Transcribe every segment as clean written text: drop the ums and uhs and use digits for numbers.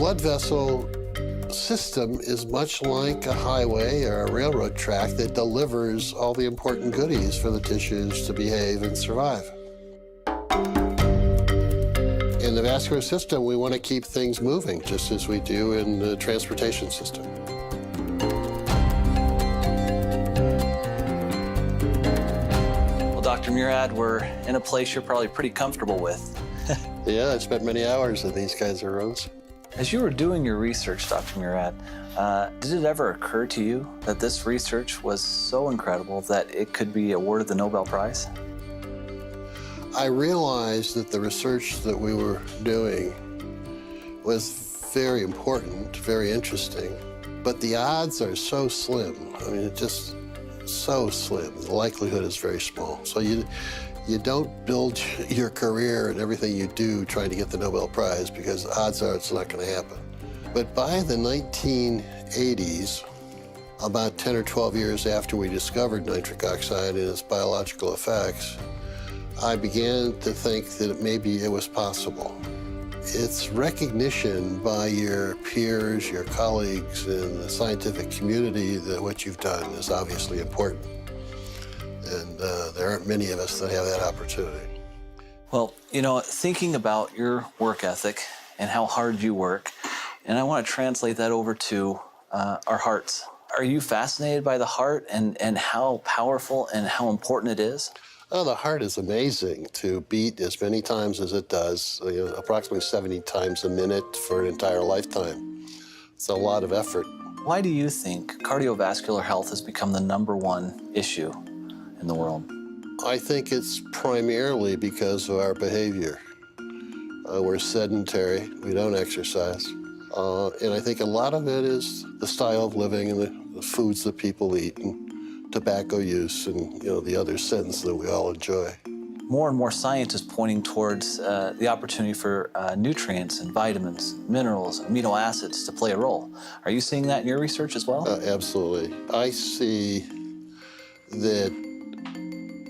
blood vessel system is much like a highway or a railroad track that delivers all the important goodies for the tissues to behave and survive. In the vascular system, we want to keep things moving, just as we do in the transportation system. Well, Dr. Murad, we're in a place you're probably pretty comfortable with. Yeah, I spent many hours in these kinds of rooms. As you were doing your research, Dr. Murad, did it ever occur to you that this research was so incredible that it could be awarded the Nobel Prize? I realized that the research that we were doing was very important, very interesting, but the odds are so slim. I mean, it's just so slim. The likelihood is very small. So you don't build your career and everything you do trying to get the Nobel Prize, because odds are it's not going to happen. But by the 1980s, about 10 or 12 years after we discovered nitric oxide and its biological effects, I began to think that maybe it was possible. It's recognition by your peers, your colleagues in the scientific community that what you've done is obviously important. And there aren't many of us that have that opportunity. Well, you know, thinking about your work ethic and how hard you work, and I want to translate that over to our hearts. Are you fascinated by the heart and how powerful and how important it is? Oh, the heart is amazing to beat as many times as it does, approximately 70 times a minute for an entire lifetime. It's a lot of effort. Why do you think cardiovascular health has become the #1 issue in the world? I think it's primarily because of our behavior. We're sedentary, we don't exercise. And I think a lot of it is the style of living and the foods that people eat and tobacco use and the other sins that we all enjoy. More and more science is pointing towards the opportunity for nutrients and vitamins, minerals, amino acids to play a role. Are you seeing that in your research as well? Absolutely. I see that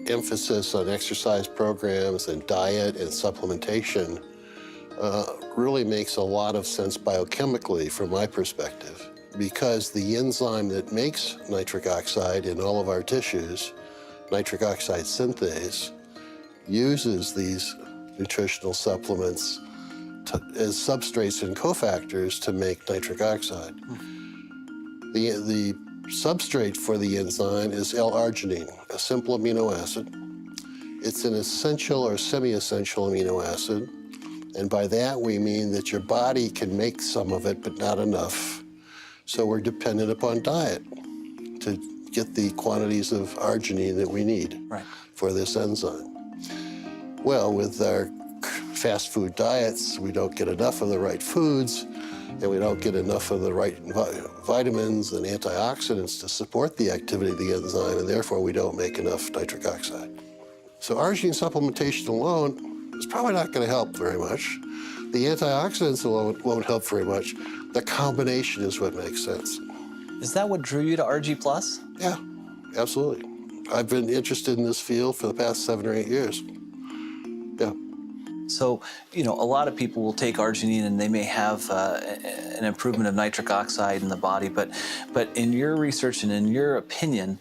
emphasis on exercise programs and diet and supplementation really makes a lot of sense biochemically from my perspective, because the enzyme that makes nitric oxide in all of our tissues, nitric oxide synthase, uses these nutritional supplements as substrates and cofactors to make nitric oxide. The substrate for the enzyme is L-arginine, a simple amino acid. It's an essential or semi-essential amino acid, and by that we mean that your body can make some of it, but not enough. So we're dependent upon diet to get the quantities of arginine that we need for this enzyme. Well, with our fast food diets, we don't get enough of the right foods, and we don't get enough of the right vitamins and antioxidants to support the activity of the enzyme, and therefore we don't make enough nitric oxide. So arginine supplementation alone is probably not going to help very much. The antioxidants alone won't help very much. The combination is what makes sense. Is that what drew you to Argi Plus? Yeah, absolutely. I've been interested in this field for the past 7 or 8 years. Yeah. So, a lot of people will take arginine and they may have an improvement of nitric oxide in the body, but in your research and in your opinion,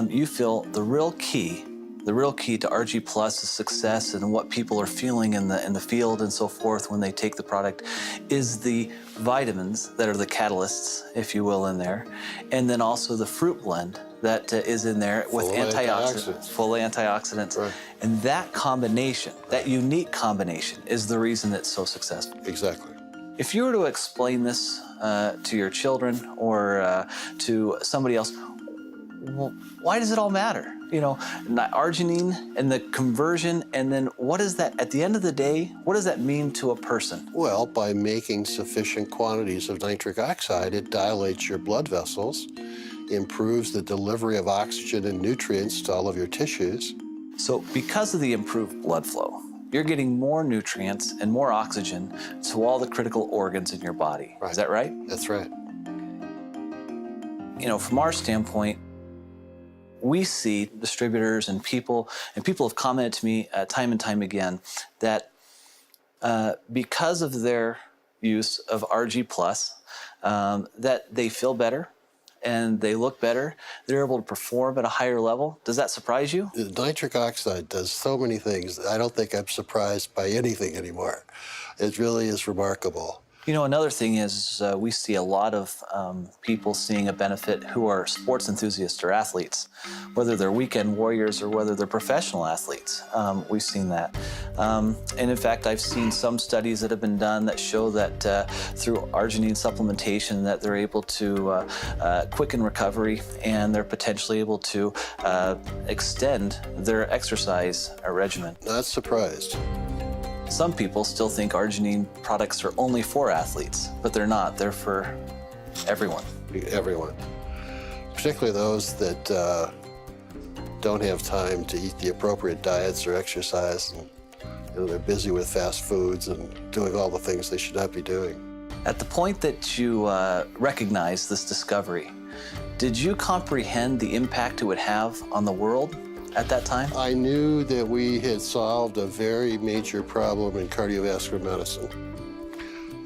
you feel the real key to Argi Plus' success and what people are feeling in the field and so forth when they take the product is the vitamins that are the catalysts, if you will, in there, and then also the fruit blend that is in there with full antioxidants. Right. And that combination, that unique combination, is the reason it's so successful. Exactly. If you were to explain this to your children or to somebody else, well, why does it all matter? Arginine and the conversion, and then what is that, at the end of the day, what does that mean to a person? Well, by making sufficient quantities of nitric oxide, it dilates your blood vessels, improves the delivery of oxygen and nutrients to all of your tissues. So because of the improved blood flow, you're getting more nutrients and more oxygen to all the critical organs in your body. Right. Is that right? That's right. From our standpoint, we see distributors and people have commented to me time and time again that because of their use of Argi Plus, that they feel better and they look better. They're able to perform at a higher level. Does that surprise you? Nitric oxide does so many things. I don't think I'm surprised by anything anymore. It really is remarkable. You know, another thing is we see a lot of people seeing a benefit who are sports enthusiasts or athletes, whether they're weekend warriors or whether they're professional athletes. We've seen that. And in fact, I've seen some studies that have been done that show that through arginine supplementation that they're able to quicken recovery and they're potentially able to extend their exercise regimen. Not surprised. Some people still think arginine products are only for athletes, but they're not. They're for everyone. Everyone. Particularly those that don't have time to eat the appropriate diets or exercise. And they're busy with fast foods and doing all the things they should not be doing. At the point that you recognized this discovery, did you comprehend the impact it would have on the world at that time? I knew that we had solved a very major problem in cardiovascular medicine,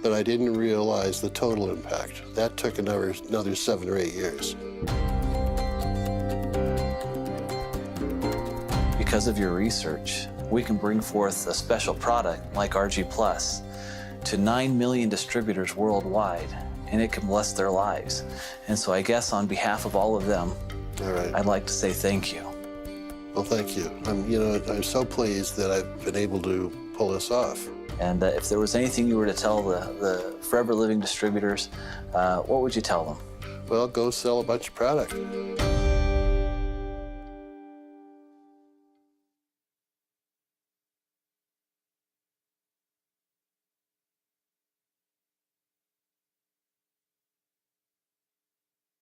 but I didn't realize the total impact. That took another 7 or 8 years. Because of your research, we can bring forth a special product like Argi Plus to 9 million distributors worldwide, and it can bless their lives. And so I guess on behalf of all of them, All right. I'd like to say thank you. Well, thank you. I'm so pleased that I've been able to pull this off. And if there was anything you were to tell the Forever Living distributors, what would you tell them? Well, go sell a bunch of product.